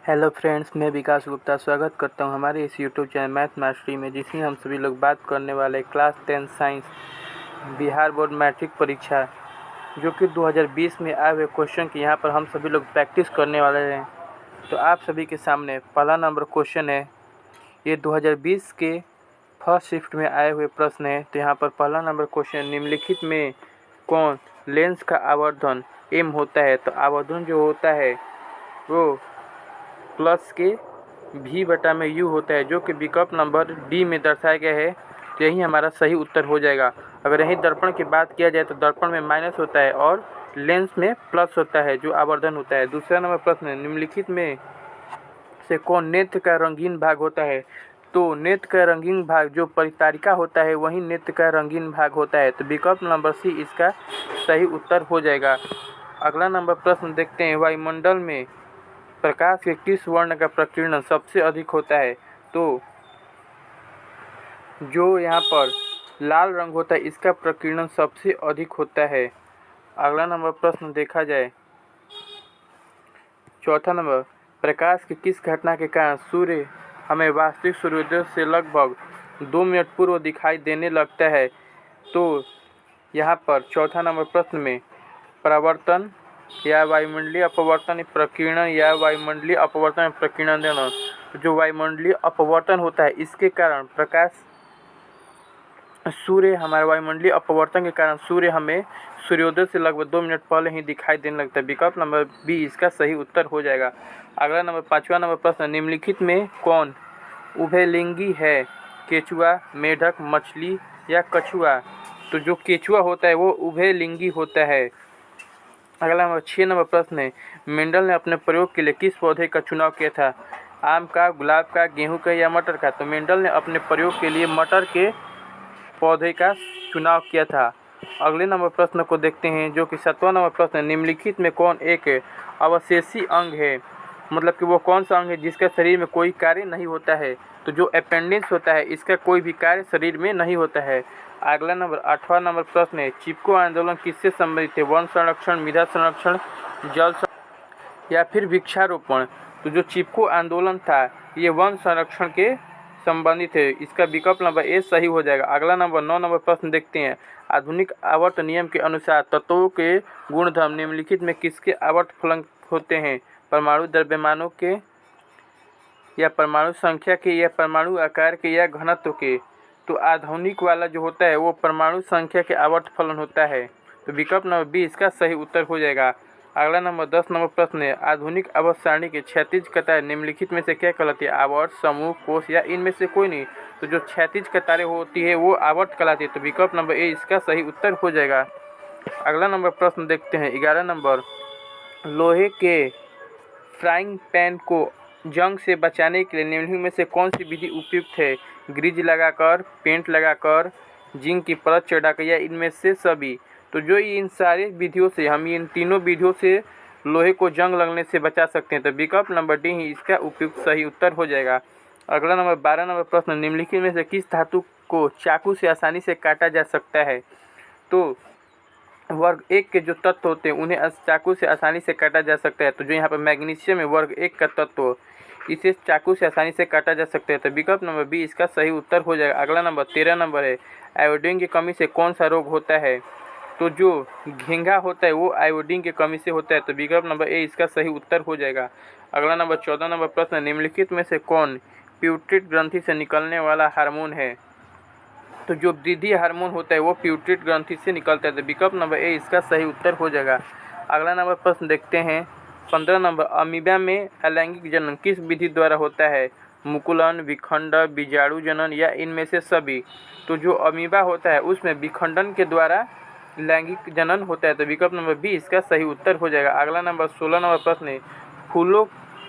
Hello friends, मैं विकास गुप्ता स्वागत करता हूं हमारे इस यूट्यूब चैनल मैथ मास्टरी में, जिसमें हम सभी लोग बात करने वाले class 10 science Bihar board matric परीक्षा जो कि 2020 में आए हुए क्वेश्चन की यहां पर हम सभी लोग प्रैक्टिस करने वाले हैं। तो आप सभी के सामने पहला नंबर क्वेश्चन है। ये 2020 के फर्स्ट शिफ्ट में आए हुए प्रश्न है। तो यहाँ पर पहला नंबर क्वेश्चन, निम्नलिखित में कौन लेंस का आवर्धन m होता है? तो आवर्धन जो होता है वो प्लस के v/u होता है, जो कि विकल्प नंबर डी में दर्शाया गया है। तो यही हमारा सही उत्तर हो जाएगा। अगर यही दर्पण की बात किया जाए तो दर्पण में माइनस होता है और लेंस में प्लस होता है, जो आवर्धन होता है। दूसरा नंबर प्रश्न, निम्नलिखित में से कौन नेत्र का रंगीन भाग होता है? तो नेत्र का रंगीन भाग जो परितारिका होता है वही नेत्र का रंगीन भाग होता है। तो विकल्प नंबर सी इसका सही उत्तर हो जाएगा। अगला नंबर प्रश्न देखते हैं, वायुमंडल में प्रकाश के किस वर्ण का प्रकीर्णन सबसे अधिक होता है? तो जो यहाँ पर लाल रंग होता है इसका प्रकीर्णन सबसे अधिक होता है। अगला नंबर प्रश्न देखा जाए, चौथा नंबर, प्रकाश की किस घटना के कारण सूर्य हमें वास्तविक सूर्योदय से लगभग 2 मिनट पूर्व दिखाई देने लगता है? तो यहाँ पर चौथा नंबर प्रश्न में परावर्तन या वायुमंडलीय अपवर्तन, प्रकीर्णन या वायुमंडलीय अपवर्तन, प्रकीर्णन देना। तो जो वायुमंडलीय अपवर्तन होता है इसके कारण प्रकाश सूर्य हमारे वायुमंडलीय अपवर्तन के कारण सूर्य हमें सूर्योदय से लगभग 2 मिनट पहले ही दिखाई देने लगता है। विकल्प नंबर बी इसका सही उत्तर हो जाएगा। अगला नंबर पाँचवा नंबर प्रश्न, निम्नलिखित में कौन उभयलिंगी है? केचुआ, मेढक, मछली या कछुआ? तो जो केचुआ होता है वो उभयलिंगी होता है। अगला नंबर 6 नंबर प्रश्न है, मेंडल ने अपने प्रयोग के लिए किस पौधे का चुनाव किया था? आम का, गुलाब का, गेहूं का या मटर का? तो मेंडल ने अपने प्रयोग के लिए मटर के पौधे का चुनाव किया था। अगले नंबर प्रश्न को देखते हैं, जो कि 7वां नंबर प्रश्न है, निम्नलिखित में कौन एक अवशेषी अंग है? मतलब कि वो कौन सा अंग है जिसका शरीर में कोई कार्य नहीं होता है? तो जो अपेंडिक्स होता है इसका कोई भी कार्य शरीर में नहीं होता है। अगला नंबर 8वां नंबर प्रश्न है, चिपको आंदोलन किससे संबंधित है? वन संरक्षण, मृदा संरक्षण, जल या फिर वृक्षारोपण? तो जो चिपको आंदोलन था ये वन संरक्षण के संबंधित है। इसका विकल्प नंबर ए सही हो जाएगा। अगला नंबर 9 नंबर प्रश्न देखते हैं, आधुनिक आवर्त नियम के अनुसार तत्वों के गुणधर्म निम्नलिखित में किसके आवर्त फलक होते हैं? परमाणु द्रव्यमानों के या परमाणु संख्या के या परमाणु आकार के या घनत्व के? तो आधुनिक वाला जो होता है वो परमाणु संख्या के आवर्त फलन होता है। तो विकल्प नंबर बी इसका सही उत्तर हो जाएगा। अगला नंबर 10 नंबर प्रश्न है, आधुनिक आवर्त सारणी के क्षैतिज कतार निम्नलिखित में से क्या कहलाती है? आवर्त, समूह, कोष या इनमें से कोई नहीं? तो जो क्षैतिज कतारें होती है वो आवर्त कहलाती है। तो विकल्प नंबर ए इसका सही उत्तर हो जाएगा। अगला नंबर प्रश्न देखते हैं, 11 नंबर, लोहे के फ्राइंग पैन को जंग से बचाने के लिए निम्नलिखित में से कौन सी विधि उपयुक्त है? ग्रीज लगाकर, पेंट लगाकर, जिंक की परत चढ़ाकर या इनमें से सभी? तो जो इन सारे विधियों से हम इन तीनों विधियों से लोहे को जंग लगने से बचा सकते हैं। तो विकल्प नंबर डी ही इसका उपयुक्त सही उत्तर हो जाएगा। अगला नंबर 12 नंबर प्रश्न, निम्नलिखित में से किस धातु को चाकू से आसानी से काटा जा सकता है? तो वर्ग 1 के जो तत्व होते हैं उन्हें चाकू से आसानी से काटा जा सकता है। तो जो यहाँ पर मैग्नीशियम है वर्ग 1 का तत्व, इसे चाकू से आसानी से काटा जा सकता है। तो विकल्प नंबर बी इसका सही उत्तर हो जाएगा। अगला नंबर 13 नंबर है, आयोडीन की कमी से कौन सा रोग होता है? तो जो घेंघा होता है वो आयोडीन की कमी से होता है। तो विकल्प नंबर ए इसका सही उत्तर हो जाएगा। अगला नंबर 14 नंबर प्रश्न, निम्नलिखित में से कौन प्यूटरिक ग्रंथि से निकलने वाला हार्मोन है? तो जो वृद्धि हार्मोन होता है वो प्यूटरिक ग्रंथि से निकलता है। तो विकल्प नंबर ए इसका सही उत्तर हो जाएगा। अगला नंबर प्रश्न देखते हैं, 15 नंबर, अमीबा में अलैंगिक जनन किस विधि द्वारा होता है? मुकुलन, विखंडन, बीजाणु जनन या इनमें से सभी? तो जो अमीबा होता है उसमें विखंडन के द्वारा लैंगिक जनन होता है। तो विकल्प नंबर बी इसका सही उत्तर हो जाएगा। अगला नंबर 16 नंबर प्रश्न है,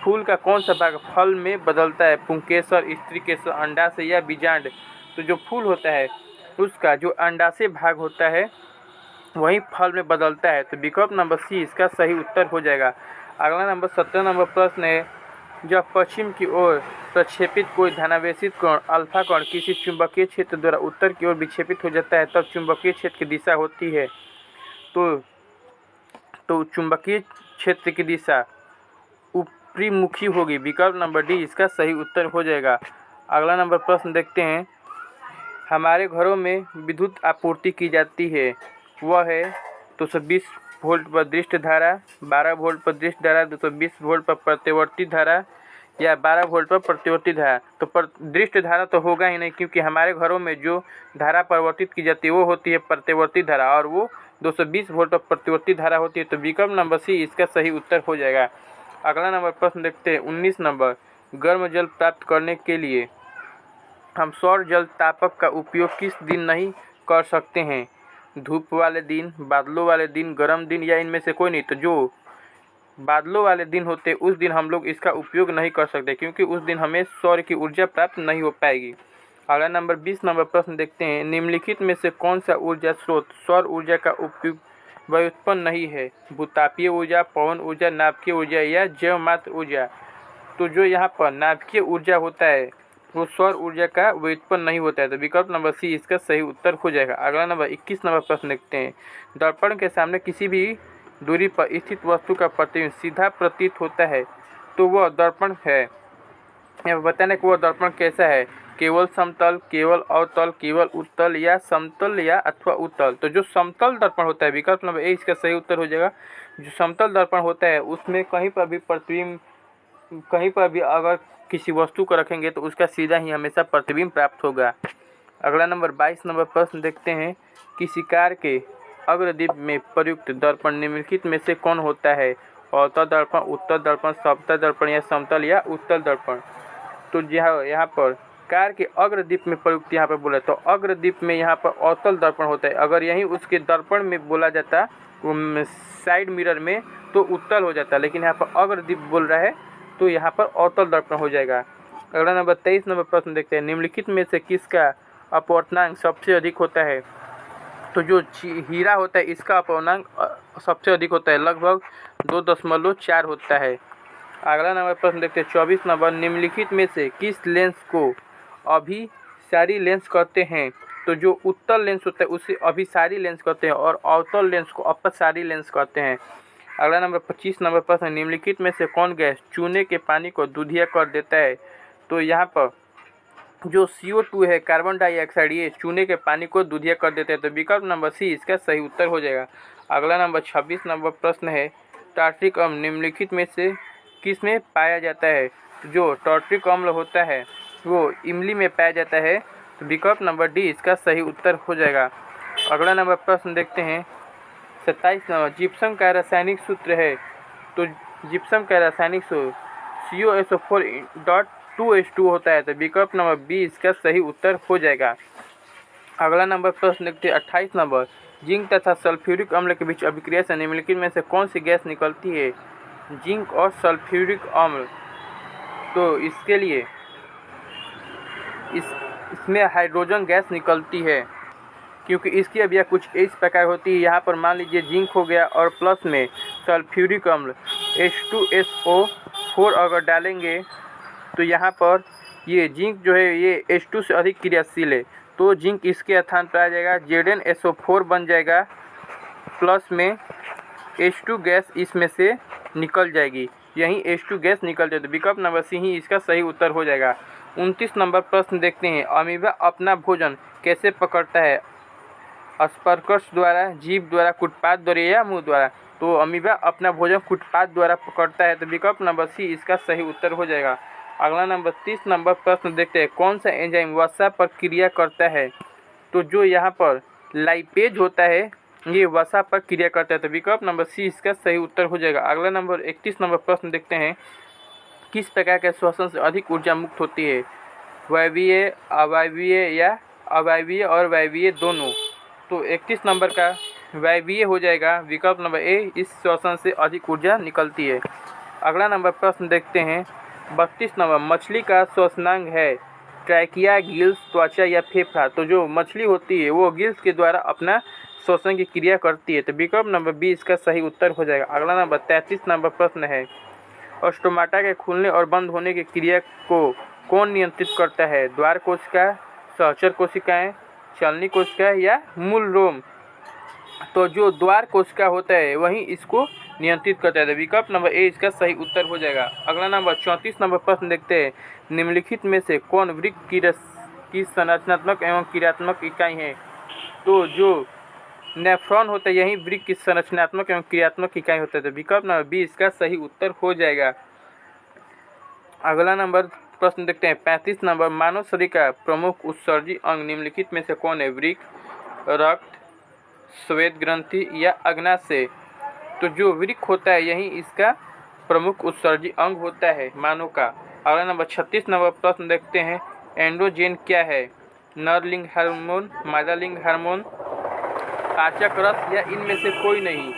फूल का कौन सा भाग फल में बदलता है? पुंकेसर, स्त्रीकेसर, अंडाशय या बीजांड? तो जो फूल होता है उसका जो अंडाशय भाग होता है वही फल में बदलता है। तो विकल्प नंबर सी इसका सही उत्तर हो जाएगा। अगला नंबर 17 नंबर प्रश्न है, जब पश्चिम की ओर प्रक्षेपित कोई धनावेशित कण अल्फा कण किसी चुंबकीय क्षेत्र द्वारा उत्तर की ओर विक्षेपित हो जाता है तब चुंबकीय क्षेत्र की दिशा होती है? तो चुंबकीय क्षेत्र की दिशा त्रिमुखी होगी। विकल्प नंबर डी इसका सही उत्तर हो जाएगा। अगला नंबर प्रश्न देखते हैं। हमारे घरों में विद्युत आपूर्ति की जाती है, वह है 220 वोल्ट पर दृष्ट धारा, 12 वोल्ट पर दृष्ट धारा, 220 वोल्ट पर प्रतिवर्ती धारा या 12 वोल्ट पर प्रतिवर्ती धारा। तो दृष्ट धारा तो होगा ही नहीं, क्योंकि हमारे घरों में जो धारा परिवर्तित की जाती है वो होती है प्रतिवर्ती धारा, और वो 220 वोल्ट पर प्रतिवर्ती धारा होती है। तो विकल्प नंबर सी इसका सही उत्तर हो जाएगा। अगला नंबर प्रश्न देखते हैं। 19 नंबर, गर्म जल प्राप्त करने के लिए हम सौर जल तापक का उपयोग किस दिन नहीं कर सकते हैं? धूप वाले दिन, बादलों वाले दिन, गर्म दिन या इनमें से कोई नहीं। तो जो बादलों वाले दिन होते उस दिन हम लोग इसका उपयोग नहीं कर सकते, क्योंकि उस दिन हमें सौर की ऊर्जा प्राप्त नहीं हो पाएगी। अगला नंबर 20 नंबर प्रश्न देखते हैं। निम्नलिखित में से कौन सा ऊर्जा स्रोत सौर ऊर्जा का उपयोग व्युत्पन्न नहीं है? भूतापीय ऊर्जा, पवन ऊर्जा, नाभिकीय ऊर्जा या जैव मात्र ऊर्जा। तो जो यहाँ पर नाभिकीय ऊर्जा होता है वो सौर ऊर्जा का व्युत्पन्न नहीं होता है। तो विकल्प नंबर सी इसका सही उत्तर हो जाएगा। अगला नंबर 21 नंबर प्रश्न देखते हैं। दर्पण के सामने किसी भी दूरी पर स्थित वस्तु का प्रतिबिंब सीधा प्रतीत होता है, तो वह दर्पण है। यह बताने कि वह दर्पण कैसा है? केवल समतल, केवल अवतल, केवल उत्तल या समतल या अथवा उत्तल। तो जो समतल दर्पण होता है, विकल्प नंबर ए इसका सही उत्तर हो जाएगा। जो समतल दर्पण होता है उसमें कहीं पर भी प्रतिबिंब, कहीं पर भी अगर किसी वस्तु को रखेंगे तो उसका सीधा ही हमेशा प्रतिबिंब प्राप्त होगा। अगला नंबर 22 नंबर प्रश्न देखते हैं। किसी कार के अग्रदीप में प्रयुक्त दर्पण निम्नलिखित में से कौन होता है? अवतल दर्पण, उत्तल दर्पण, समतल दर्पण या समतल या उत्तल दर्पण। तो यहाँ पर कार के अग्रदीप में प्रयुक्त यहाँ पर बोला, तो अग्रदीप में यहाँ पर अवतल दर्पण होता है। अगर यहीं उसके दर्पण में बोला जाता साइड मिरर में तो उत्तल हो जाता, लेकिन यहाँ पर अग्रदीप बोल रहा है तो यहाँ पर अवतल दर्पण हो जाएगा। अगला नंबर 23 नंबर प्रश्न देखते हैं। निम्नलिखित में से किसका अपवर्तनांक सबसे अधिक होता है? तो जो हीरा होता है इसका अपवर्तनांक सबसे अधिक होता है, लगभग 2.4 होता है। अगला नंबर प्रश्न देखते हैं। 24 नंबर, निम्नलिखित में से किस लेंस को अभिसारी लेंस कहते हैं? तो जो उत्तल लेंस होता है उसे अभिसारी लेंस कहते हैं और अवतल लेंस को अपसारी लेंस कहते हैं। अगला नंबर 25 नंबर प्रश्न। निम्नलिखित में से कौन गैस चूने के पानी को दूधिया कर देता है? तो यहाँ पर जो CO2 है, कार्बन डाइऑक्साइड, ये चूने के पानी को दूधिया कर देते हैं। तो विकल्प नंबर सी इसका सही उत्तर हो जाएगा। अगला नंबर 26 नंबर प्रश्न है। टार्ट्रिक अम्ल निम्नलिखित में से किस में पाया जाता है? जो टार्ट्रिक अम्ल होता है वो इमली में पाया जाता है। तो विकल्प नंबर डी इसका सही उत्तर हो जाएगा। अगला नंबर प्रश्न देखते हैं। 27 नंबर, जिप्सम का रासायनिक सूत्र है। तो जिप्सम का रासायनिक सूत्र COSO4.2H2 होता है। तो विकल्प नंबर बी इसका सही उत्तर हो जाएगा। अगला नंबर प्रश्न देखते हैं। 28 नंबर, जिंक तथा सल्फ्यूरिक अम्ल के बीच अभिक्रिया से निम्नलिखित में से कौन सी गैस निकलती है? जिंक और सल्फ्यूरिक अम्ल। तो इसके लिए इसमें हाइड्रोजन गैस निकलती है, क्योंकि इसकी अभिक्रिया कुछ इस प्रकार होती है। यहाँ पर मान लीजिए जिंक हो गया और प्लस में सल्फ्यूरिक अम्ल H2SO4 अगर डालेंगे तो यहाँ पर ये जिंक जो है ये H2 से अधिक क्रियाशील है, तो जिंक इसके स्थान पर आ जाएगा, ZnSO4 बन जाएगा, प्लस में H2 गैस इसमें से निकल जाएगी, यहीं H2 गैस निकल जाएगी। विकल्प नंबर सी ही इसका सही उत्तर हो जाएगा। 29 नंबर प्रश्न देखते हैं। अमीबा अपना भोजन कैसे पकड़ता है? स्पर्शक द्वारा, जीभ द्वारा, कुटपाद द्वारा या मुंह द्वारा। तो अमीबा अपना भोजन कुटपाद द्वारा पकड़ता है। तो विकल्प नंबर सी इसका सही उत्तर हो जाएगा। अगला नंबर 30 नंबर प्रश्न देखते हैं। कौन सा एंजाइम वसा पर क्रिया करता है? तो जो यहाँ पर लाइपेज होता है ये वसा पर क्रिया करता है। तो विकल्प नंबर सी इसका सही उत्तर हो जाएगा। अगला नंबर 31 नंबर प्रश्न देखते हैं। किस प्रकार के श्वसन से अधिक ऊर्जा मुक्त होती है? वायवीय, अवायवीय या अवायवीय और वायवीय दोनों। तो 31 नंबर का वायवीय हो जाएगा। विकल्प नंबर ए, इस श्वसन से अधिक ऊर्जा निकलती है। अगला नंबर प्रश्न देखते हैं। 32 नंबर, मछली का श्वसनांग है ट्रैकिया, गिल्स, त्वचा या फेफड़ा। तो जो मछली होती है वो गिल्स के द्वारा अपना श्वसन की क्रिया करती है। तो विकल्प नंबर बी इसका सही उत्तर हो जाएगा। अगला नंबर 33 नंबर प्रश्न है। स्टोमाटा के खुलने और बंद होने की क्रिया को कौन नियंत्रित करता है? द्वार कोशिका, सहचर कोशिकाएं, चलनी कोशिका या मूल रोम। तो जो द्वार कोशिका होता है वहीं इसको नियंत्रित करता है। तो विकल्प नंबर ए इसका सही उत्तर हो जाएगा। अगला नंबर 34 नंबर प्रश्न देखते हैं, निम्नलिखित में से कौन वृक्क की संरचनात्मक एवं क्रियात्मक इकाई है? तो जो नेफ्रॉन होता है यही वृक्क की संरचनात्मक एवं क्रियात्मक इकाई होता है। तो विकल्प नंबर बी इसका सही उत्तर हो जाएगा। अगला नंबर प्रश्न देखते हैं 35 नंबर, मानव शरीर का प्रमुख उत्सर्जी अंग निम्नलिखित में से कौन है? वृक्क, रक्त, श्वेत ग्रंथि या अग्नाशय? तो जो वृक्क होता है यही इसका प्रमुख उत्सर्जी अंग होता है मानव का। अगला नंबर 36 नंबर प्रश्न देखते हैं, एंड्रोजन क्या है? नर लिंग हार्मोन, मादा लिंग हार्मोन, पाचक रस या इनमें से कोई नहीं?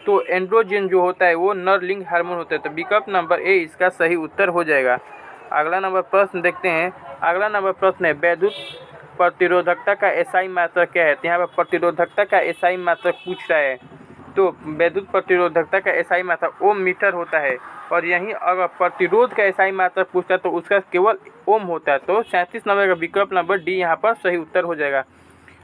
तो एंड्रोजन जो होता है वो नर लिंग हार्मोन होता है। तो विकल्प नंबर ए इसका सही उत्तर हो जाएगा। अगला नंबर प्रश्न देखते हैं। अगला नंबर प्रश्न है, वैद्युत प्रतिरोधकता का एसआई मात्रक क्या है? तो यहाँ पर प्रतिरोधकता का एसआई मात्रक पूछ रहा है। तो वैद्युत प्रतिरोधकता का एसआई मात्रक ओम मीटर होता है, और यहीं अगर प्रतिरोध का एसआई मात्रक पूछता है तो उसका केवल ओम होता है। तो 37 नंबर का विकल्प नंबर डी यहाँ पर सही उत्तर हो जाएगा।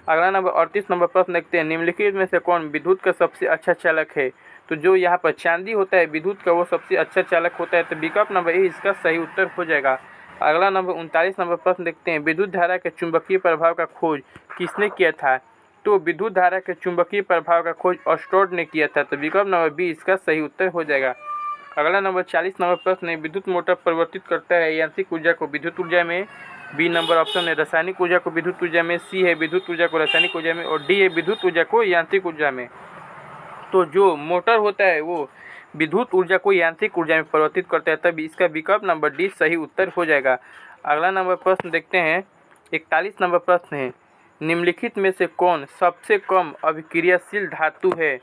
अगला नंबर 38 नंबर प्रश्न देखते हैं, निम्नलिखित में से कौन विद्युत का सबसे अच्छा चालक है? तो जो यहाँ पर चांदी होता है विद्युत का वो सबसे अच्छा चालक होता है। तो विकल्प नंबर ए इसका सही उत्तर हो जाएगा। अगला नंबर 39 नंबर प्रश्न देखते हैं, विद्युत धारा के चुंबकीय प्रभाव का खोज किसने किया था? तो विद्युत धारा के चुंबकीय प्रभाव का खोज ऑस्टोड ने किया था। तो विकल्प नंबर बी इसका सही उत्तर हो जाएगा। अगला नंबर 40 नंबर प्रश्न है, विद्युत मोटर परिवर्तित करता है यांत्रिक ऊर्जा को विद्युत ऊर्जा में? बी नंबर ऑप्शन है रासायनिक ऊर्जा को विद्युत ऊर्जा में, सी है विद्युत ऊर्जा को रासायनिक ऊर्जा में, और डी है विद्युत ऊर्जा को यांत्रिक ऊर्जा में। तो जो मोटर होता है वो विद्युत ऊर्जा को यांत्रिक ऊर्जा में परिवर्तित करता है, तब इसका विकल्प नंबर डी सही उत्तर हो जाएगा। अगला नंबर प्रश्न देखते हैं, 41 नंबर प्रश्न है, निम्नलिखित में से कौन सबसे कम अभिक्रियाशील धातु है?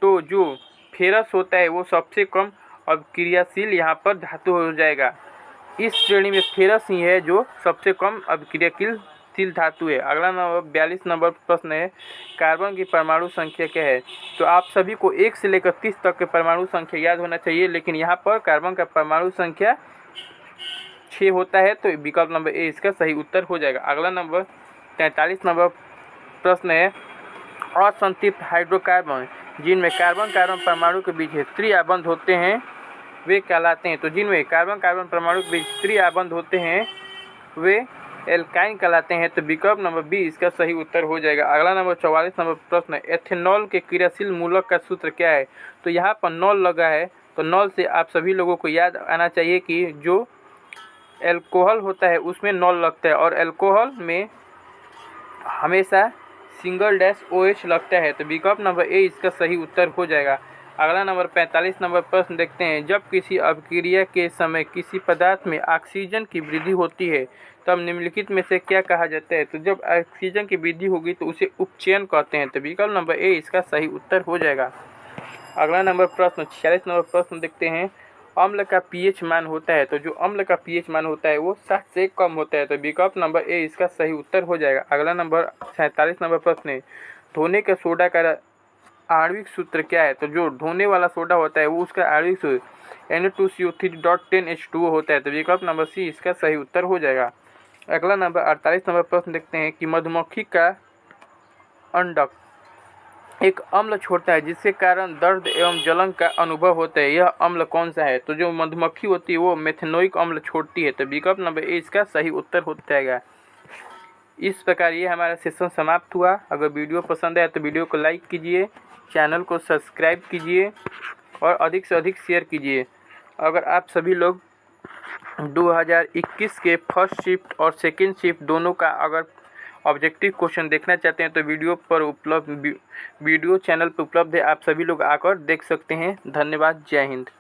तो जो फेरस होता है वो सबसे कम अभिक्रियाशील यहाँ पर धातु हो जाएगा। इस श्रेणी में फेरस ही है जो सबसे कम अभिक्रियाशील धातु है। अगला नंबर 42 नंबर प्रश्न है, कार्बन की परमाणु संख्या क्या है? तो आप सभी को 1 से लेकर 30 तक के परमाणु संख्या याद होना चाहिए, लेकिन यहाँ पर कार्बन का परमाणु संख्या 6 होता है। तो विकल्प नंबर ए इसका सही उत्तर हो जाएगा। अगला नंबर 43 नंबर प्रश्न है, असंतृप्त हाइड्रोकार्बन जिनमें कार्बन कार्बन परमाणु के बीच त्रिआबंध होते हैं वे कहलाते हैं। तो जिनमें कार्बन कार्बन परमाणु के बीच त्रिआबंध होते हैं वे एल्काइन कहलाते हैं। तो विकल्प नंबर बी इसका सही उत्तर हो जाएगा। अगला नंबर 44 नंबर प्रश्न है, एथेनॉल के क्रियाशील मूलक का सूत्र क्या है? तो यहाँ पर नॉल लगा है, तो नॉल से आप सभी लोगों को याद आना चाहिए कि जो एल्कोहल होता है उसमें नॉल लगता है, और एल्कोहल में हमेशा सिंगल डैश OH लगता है। तो विकल्प नंबर ए इसका सही उत्तर हो जाएगा। अगला नंबर 45 नंबर प्रश्न देखते हैं, जब किसी अभिक्रिया के समय किसी पदार्थ में ऑक्सीजन की वृद्धि होती है तब निम्नलिखित में से क्या कहा जाता है? तो जब ऑक्सीजन की वृद्धि होगी तो उसे उपचयन कहते हैं। तो विकल्प नंबर ए इसका सही उत्तर हो जाएगा। अगला नंबर प्रश्न 46 नंबर प्रश्न देखते हैं, अम्ल का pH मान होता है। तो जो अम्ल का pH मान होता है वो 7 से कम होता है। तो विकल्प नंबर ए इसका सही उत्तर हो जाएगा। अगला नंबर 47 नंबर प्रश्न है, धोने के सोडा का आणविक सूत्र क्या है? तो जो धोने वाला सोडा होता है वो उसका आणविक सूत्र Na2CO3.10H2O होता है। तो विकल्प नंबर सी इसका सही उत्तर हो जाएगा। अगला नंबर 48 नंबर प्रश्न देखते हैं कि मधुमक्खी का अंडक एक अम्ल छोड़ता है जिसके कारण दर्द एवं जलन का अनुभव होता है, यह अम्ल कौन सा है? तो जो मधुमक्खी होती है वो मेथेनोइक अम्ल छोड़ती है। तो विकल्प नंबर ए इसका सही उत्तर हो जाएगा। इस प्रकार ये हमारा सेशन समाप्त हुआ। अगर वीडियो पसंद आया तो वीडियो को लाइक कीजिए, चैनल को सब्सक्राइब कीजिए और अधिक से अधिक शेयर कीजिए। अगर आप सभी लोग 2021 के फर्स्ट शिफ्ट और सेकेंड शिफ्ट दोनों का अगर ऑब्जेक्टिव क्वेश्चन देखना चाहते हैं तो वीडियो चैनल पर उपलब्ध है, आप सभी लोग आकर देख सकते हैं। धन्यवाद। जय हिंद।